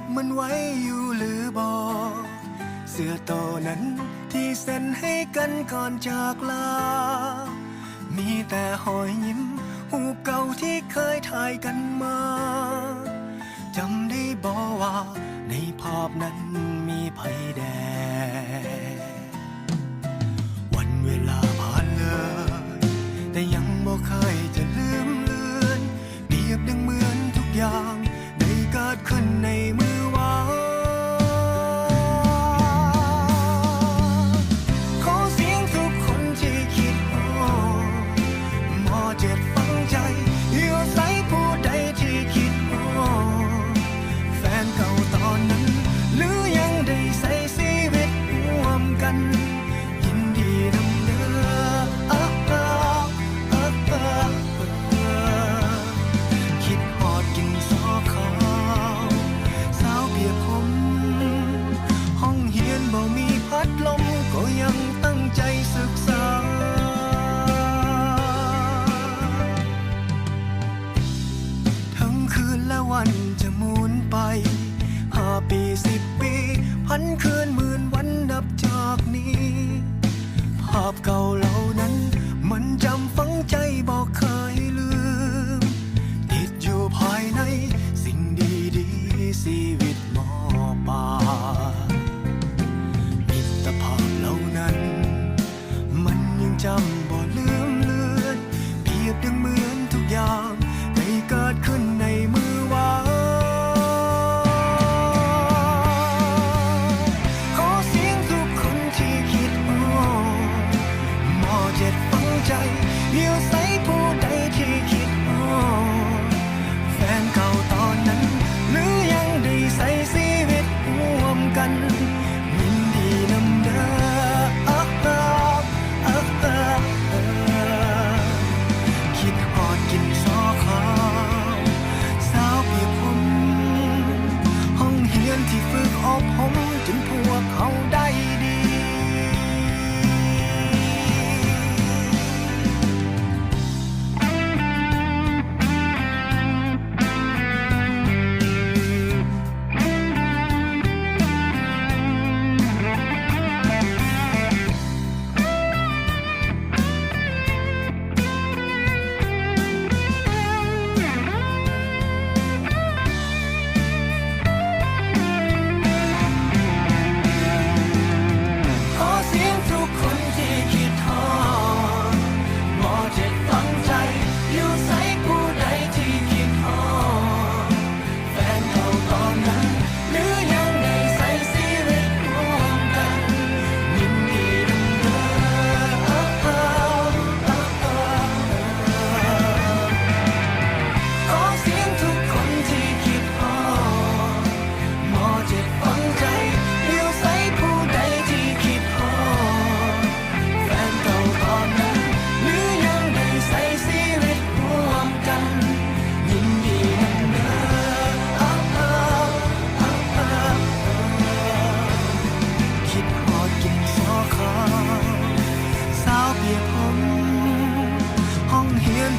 บมันไว้อยู่หรือบ่เสื้อโตนั้นที่เซ็นให้กันก่อนจากลามีแต่หอยยิ้มหูเก่าที่เคยถ่ายกันมาจำได้บ่ว่าในภาพนั้นมีไผแดวันเวลาผ่านเลยแต่ยังบ่เคยจะลืมเลือนเปรียบดังเหมือนทุกอย่างได้เกิดขึ้นในมือวานขอเสียงทุกคนที่คิดหมอเจ็บฝังใจอยู่ใส่ผู้ใดที่คิดแฟนเก่าตอนนั้นหรือยังได้ใส่ชีวิตร่วมกันยินดีนำเด้อคิดฮอดกินซอขาวสาวเปียกผมห้องเฮียนบ่มีพัดลมก็ยังตั้งใจศึกษาทั้งคืนและวันจะหมุนไป5 ปี10 ปีพันคืนหมื่นวันนับจากนี้ภาพเก่าเหล่านั้นมันจำฝังใจบอกเคยลืมติดอยู่ภายในสิ่งดีๆชีวิตมอปลายมิตรภาพเหล่านั้นมันยังจำบ่ลืมเลือนเปรียบดังเหมือนทุกอย่างได้เกิดขึ้นในมือวานใจอยู่ใส่ผู้ใดที่คิดแฟนเก่าตอนนั้นหรือยังได้ใส่ชีวิตร่วมกันยินดีนำเด้อคิดฮอดกินซอขาวสาวเปียกผมห้องเฮียนที่ฝึกอบรมจนพวกเขาได้ดี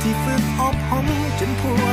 ที่ฝึกอบรมจนพว